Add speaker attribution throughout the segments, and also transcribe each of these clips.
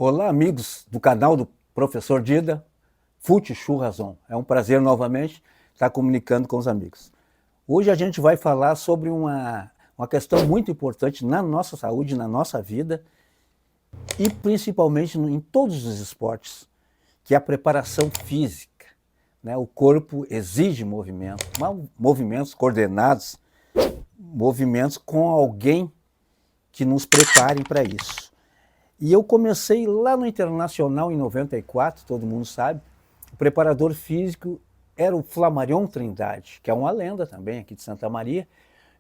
Speaker 1: Olá, amigos do canal do Professor Dida, Fute Churrazon. É um prazer novamente estar comunicando com os amigos. Hoje a gente vai falar sobre uma questão muito importante na nossa saúde, na nossa vida e principalmente em todos os esportes, que é a preparação física. O corpo exige movimento, movimentos coordenados, movimentos com alguém que nos preparem para isso. E eu comecei lá no Internacional em 94, todo mundo sabe. O preparador físico era o Flamarion Trindade, que é uma lenda também aqui de Santa Maria,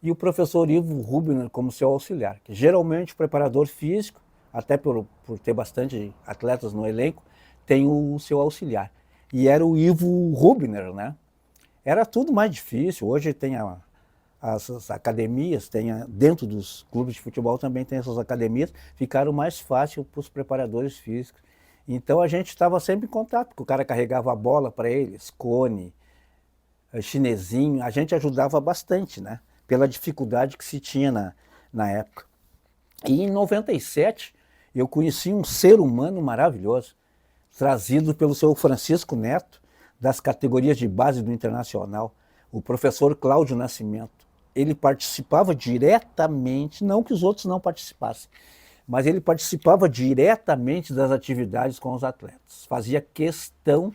Speaker 1: e o professor Ivo Rubner como seu auxiliar. Que geralmente o preparador físico, até por ter bastante atletas no elenco, tem o seu auxiliar. E era o Ivo Rubner, né? Era tudo mais difícil. Hoje tem as academias, dentro dos clubes de futebol também tem essas academias, ficaram mais fácil para os preparadores físicos. Então a gente estava sempre em contato, porque o cara carregava a bola para eles, cone, chinesinho, a gente ajudava bastante, né? Pela dificuldade que se tinha na época. E em 97 eu conheci um ser humano maravilhoso, trazido pelo seu Francisco Neto, das categorias de base do Internacional, o professor Cláudio Nascimento. Ele participava diretamente, não que os outros não participassem, mas ele participava diretamente das atividades com os atletas. Fazia questão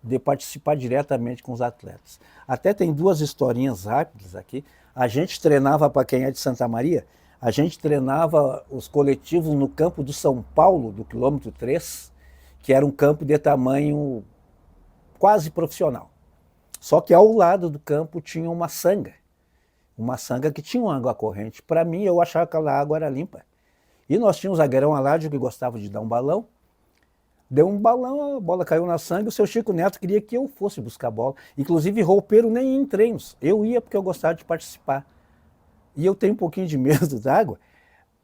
Speaker 1: de participar diretamente com os atletas. Até tem duas historinhas rápidas aqui. A gente treinava, para quem é de Santa Maria, a gente treinava os coletivos no campo do São Paulo, do quilômetro 3, que era um campo de tamanho quase profissional. Só que ao lado do campo tinha uma sanga que tinha uma água corrente. Para mim, eu achava que aquela água era limpa. E nós tínhamos um zagueirão Aládio que gostava de dar um balão. Deu um balão, a bola caiu na sanga, o seu Chico Neto queria que eu fosse buscar a bola. Inclusive, roupeiro nem ia em treinos. Eu ia porque eu gostava de participar. E eu tenho um pouquinho de medo d'água.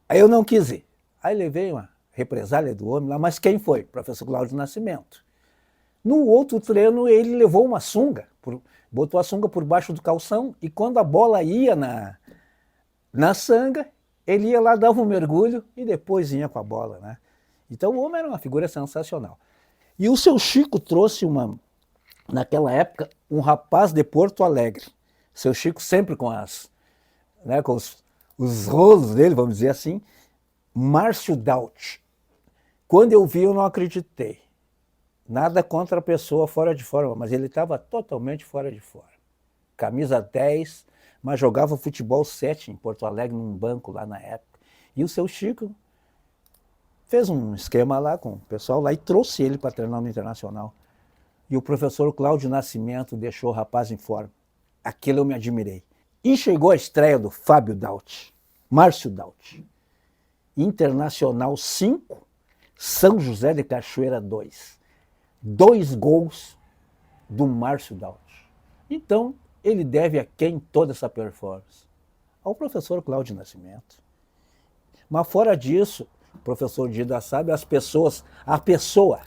Speaker 1: Aí eu não quis ir. Aí levei uma represália do homem lá, mas quem foi? Professor Cláudio Nascimento. No outro treino, ele levou uma sunga, botou a sunga por baixo do calção, e quando a bola ia na sanga, ele ia lá, dava um mergulho e depois ia com a bola, né? Então o homem era uma figura sensacional. E o seu Chico trouxe naquela época, um rapaz de Porto Alegre. Seu Chico sempre com os rolos dele, vamos dizer assim, Márcio Daut. Quando eu vi, eu não acreditei. Nada contra a pessoa fora de forma, mas ele estava totalmente fora de forma. Camisa 10, mas jogava futebol 7 em Porto Alegre, num banco lá na época. E o seu Chico fez um esquema lá com o pessoal lá e trouxe ele para treinar no Internacional. E o professor Cláudio Nascimento deixou o rapaz em forma. Aquilo eu me admirei. E chegou a estreia do Fábio Daut, Márcio Daut. Internacional 5, São José de Cachoeira 2. 2 gols do Márcio Daut. Então, ele deve a quem toda essa performance? Ao professor Cláudio Nascimento. Mas fora disso, o professor Dida sabe, a pessoa,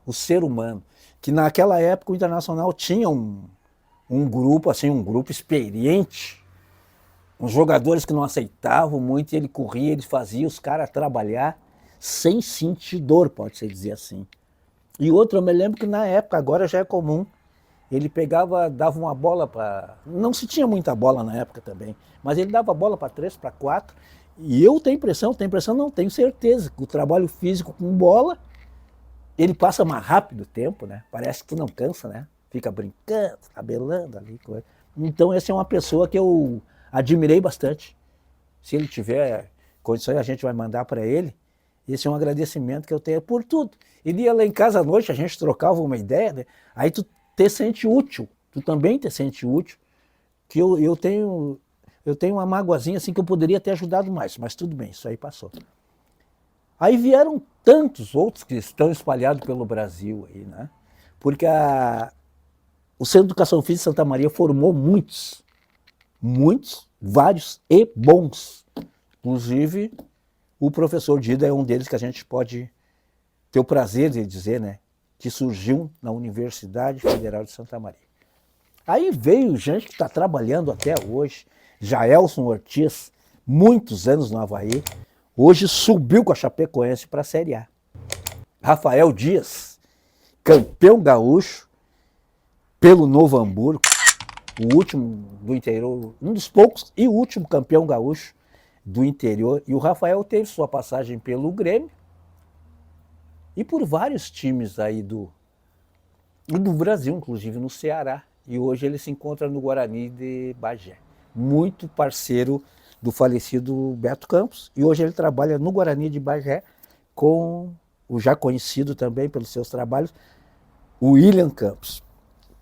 Speaker 1: o ser humano, que naquela época o Internacional tinha um grupo, assim, um grupo experiente, uns jogadores que não aceitavam muito, e ele corria, ele fazia os caras trabalhar sem sentir dor, pode-se dizer assim. E outro, eu me lembro que na época, agora já é comum, ele pegava, dava uma bola para... Não se tinha muita bola na época também, mas ele dava bola para 3, para 4, e eu tenho impressão, não, tenho certeza, que o trabalho físico com bola, ele passa mais rápido o tempo, né? Parece que tu não cansa, né? Fica brincando, tabelando ali. Então essa é uma pessoa que eu admirei bastante. Se ele tiver condições, a gente vai mandar para ele. Esse é um agradecimento que eu tenho por tudo. Ele ia lá em casa à noite, a gente trocava uma ideia, né? Aí tu te sente útil, tu também te sente útil, que eu tenho uma mágoazinha assim que eu poderia ter ajudado mais, mas tudo bem, isso aí passou. Aí vieram tantos outros que estão espalhados pelo Brasil aí, né? Porque o Centro de Educação Física de Santa Maria formou muitos, vários e bons. Inclusive, o professor Dida é um deles que a gente pode ter o prazer de dizer, né, que surgiu na Universidade Federal de Santa Maria. Aí veio gente que está trabalhando até hoje, Jaelson Ortiz, muitos anos no Avaí, hoje subiu com a Chapecoense para a Série A. Rafael Dias, campeão gaúcho pelo Novo Hamburgo, o último do interior, um dos poucos e o último campeão gaúcho do interior. E o Rafael teve sua passagem pelo Grêmio e por vários times aí do Brasil, inclusive no Ceará. E hoje ele se encontra no Guarani de Bagé. Muito parceiro do falecido Beto Campos. E hoje ele trabalha no Guarani de Bagé com o já conhecido também pelos seus trabalhos, o William Campos.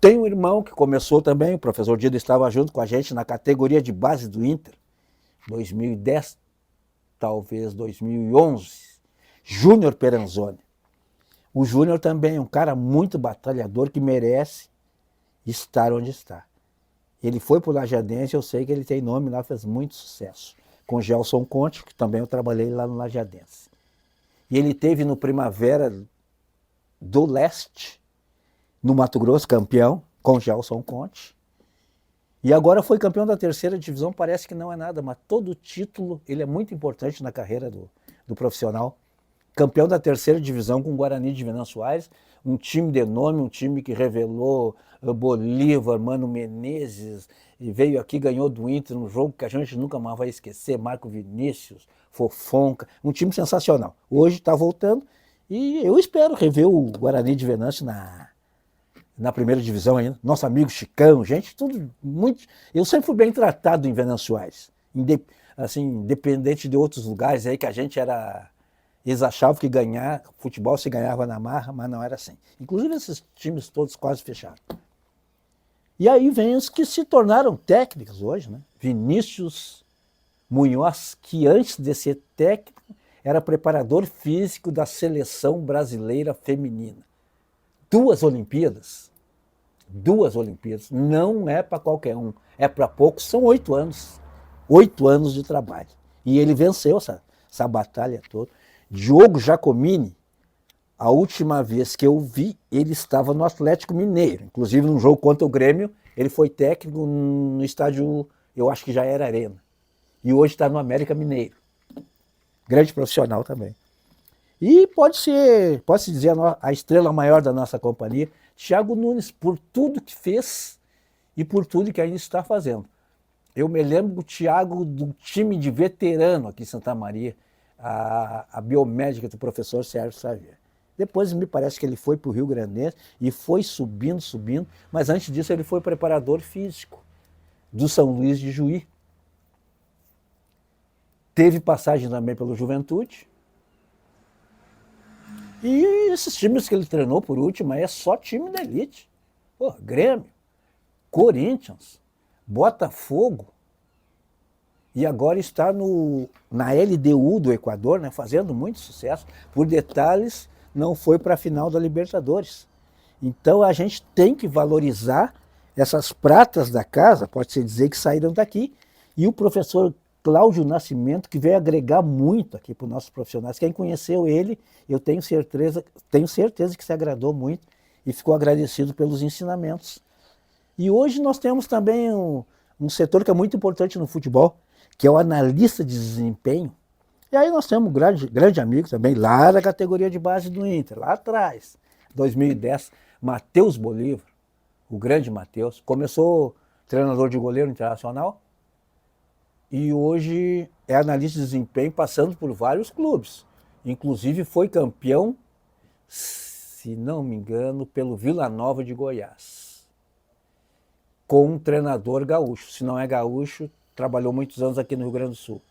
Speaker 1: Tem um irmão que começou também, o professor Dida estava junto com a gente na categoria de base do Inter, 2010, talvez 2011, Júnior Peranzoni. O Júnior também é um cara muito batalhador que merece estar onde está. Ele foi para o Lajadense, eu sei que ele tem nome lá, fez muito sucesso. Com Gelson Conte, que também eu trabalhei lá no Lajadense. E ele teve no Primavera do Leste, no Mato Grosso, campeão, com Gelson Conte. E agora foi campeão da 3ª divisão, parece que não é nada, mas todo título ele é muito importante na carreira do profissional. Campeão da 3ª divisão com o Guarani de Venâncio Aires, um time de nome, um time que revelou Bolívar, Mano Menezes, e veio aqui, ganhou do Inter, um jogo que a gente nunca mais vai esquecer, Marco Vinícius, Fofonca, um time sensacional. Hoje está voltando e eu espero rever o Guarani de Venâncio na 1ª divisão ainda. Nosso amigo Chicão, gente, tudo muito... Eu sempre fui bem tratado em Venâncio Aires, assim, independente de outros lugares aí que a gente era... Eles achavam que ganhar futebol se ganhava na marra, mas não era assim. Inclusive esses times todos quase fecharam. E aí vem os que se tornaram técnicos hoje, né? Vinícius Munhoz, que antes de ser técnico, era preparador físico da seleção brasileira feminina. 2 Olimpíadas. Não é para qualquer um, é para poucos, são 8 anos. 8 anos de trabalho. E ele venceu essa batalha toda. Diogo Giacomini, a última vez que eu vi, ele estava no Atlético Mineiro. Inclusive, num jogo contra o Grêmio, ele foi técnico no estádio, eu acho que já era Arena. E hoje está no América Mineiro. Grande profissional também. E pode-se dizer a estrela maior da nossa companhia, Thiago Nunes, por tudo que fez e por tudo que ainda está fazendo. Eu me lembro do Thiago do time de veterano aqui em Santa Maria, a biomédica do professor Sérgio Xavier. Depois me parece que ele foi para o Rio Grandense e foi subindo, mas antes disso ele foi preparador físico do São Luís de Juí. Teve passagem também pelo Juventude. E esses times que ele treinou por último é só time da elite. Pô, Grêmio, Corinthians, Botafogo. E agora está na LDU do Equador, né, fazendo muito sucesso. Por detalhes, não foi para a final da Libertadores. Então a gente tem que valorizar essas pratas da casa, pode-se dizer que saíram daqui. E o professor Cláudio Nascimento, que veio agregar muito aqui para os nossos profissionais. Quem conheceu ele, eu tenho certeza que se agradou muito e ficou agradecido pelos ensinamentos. E hoje nós temos também um setor que é muito importante no futebol, que é o analista de desempenho. E aí nós temos um grande amigo também, lá da categoria de base do Inter, lá atrás, 2010, Matheus Bolívar, o grande Matheus. Começou treinador de goleiro internacional e hoje é analista de desempenho passando por vários clubes. Inclusive foi campeão, se não me engano, pelo Vila Nova de Goiás, com um treinador gaúcho. Se não é gaúcho, trabalhou muitos anos aqui no Rio Grande do Sul.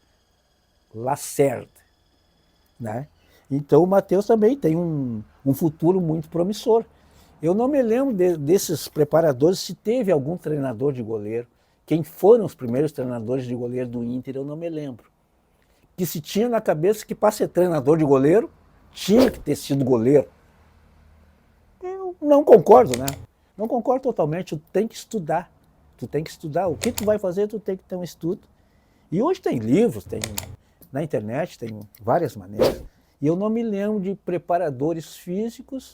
Speaker 1: Lacerda, né? Então o Matheus também tem um futuro muito promissor. Eu não me lembro desses preparadores, se teve algum treinador de goleiro. Quem foram os primeiros treinadores de goleiro do Inter, eu não me lembro. Que se tinha na cabeça que para ser treinador de goleiro, tinha que ter sido goleiro. Eu não concordo, né? Não concordo totalmente, tu tem que estudar. Tu tem que estudar. O que tu vai fazer, tu tem que ter um estudo. E hoje tem livros, tem na internet, tem várias maneiras. E eu não me lembro de preparadores físicos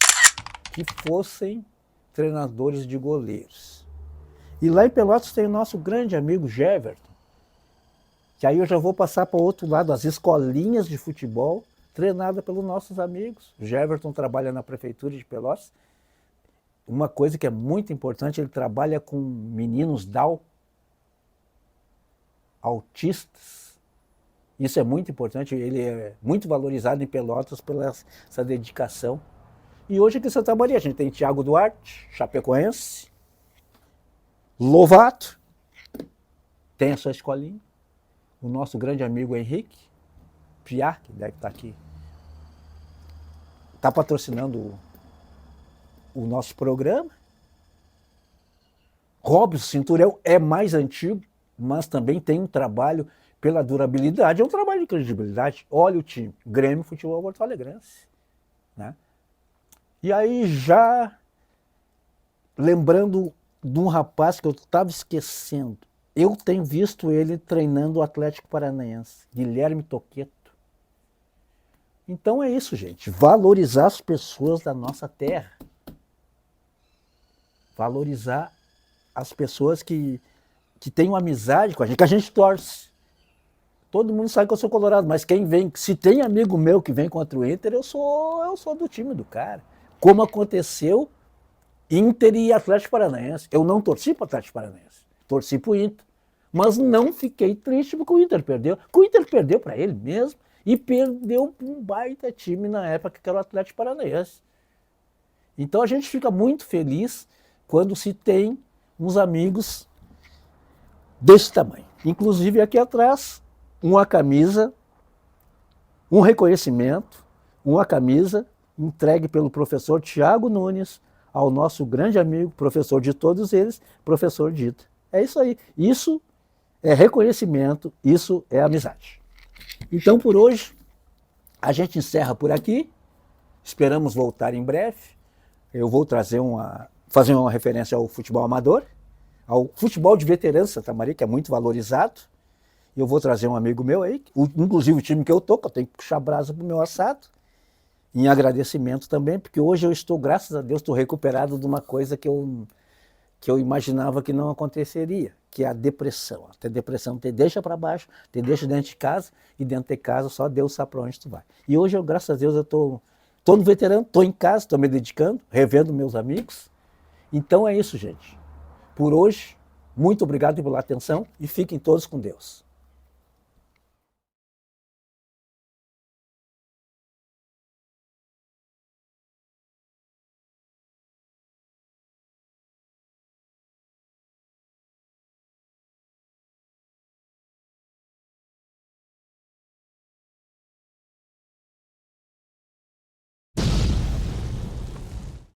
Speaker 1: que fossem treinadores de goleiros. E lá em Pelotas tem o nosso grande amigo Geverton, que aí eu já vou passar para o outro lado, as escolinhas de futebol treinada pelos nossos amigos. O Jeverton trabalha na prefeitura de Pelotas. Uma coisa que é muito importante, ele trabalha com meninos Down, autistas. Isso é muito importante, ele é muito valorizado em Pelotas pela essa dedicação. E hoje aqui em Santa Maria a gente tem Thiago Duarte, chapecoense, Lovato, tem a sua escolinha, o nosso grande amigo Henrique Piar, que deve estar aqui, está patrocinando o nosso programa. Robson Cinturão é mais antigo, mas também tem um trabalho pela durabilidade, é um trabalho de credibilidade. Olha o time, Grêmio Futebol Porto Alegrense, né? E aí já lembrando de um rapaz que eu estava esquecendo, eu tenho visto ele treinando o Atlético Paranaense, Guilherme Toqueto. Então é isso, gente, valorizar as pessoas da nossa terra, valorizar as pessoas que têm uma amizade com a gente, que a gente torce. Todo mundo sabe que eu sou colorado, mas quem vem, se tem amigo meu que vem contra o Inter, eu sou do time do cara. Como aconteceu Inter e Atlético Paranaense. Eu não torci para o Atlético Paranaense, torci para o Inter. Mas não fiquei triste porque o Inter perdeu. Porque o Inter perdeu para ele mesmo e perdeu para um baita time na época que era o Atlético Paranaense. Então a gente fica muito feliz quando se tem uns amigos desse tamanho. Inclusive aqui atrás, uma camisa, um reconhecimento, uma camisa entregue pelo professor Tiago Nunes ao nosso grande amigo, professor de todos eles, professor Dita. É isso aí. Isso é reconhecimento, isso é amizade. Então, por hoje, a gente encerra por aqui. Esperamos voltar em breve. Eu vou fazer uma referência ao futebol amador, ao futebol de veteranos Santa Maria, que é muito valorizado. Eu vou trazer um amigo meu aí, inclusive o time que eu tenho que puxar brasa pro meu assado. Em agradecimento também, porque hoje eu estou, graças a Deus, estou recuperado de uma coisa que eu imaginava que não aconteceria, que é a depressão. A depressão te deixa para baixo, te deixa dentro de casa, e dentro de casa só Deus sabe para onde tu vai. E hoje, graças a Deus, eu estou no veterano, estou em casa, estou me dedicando, revendo meus amigos. Então é isso, gente. Por hoje, muito obrigado pela atenção e fiquem todos com Deus.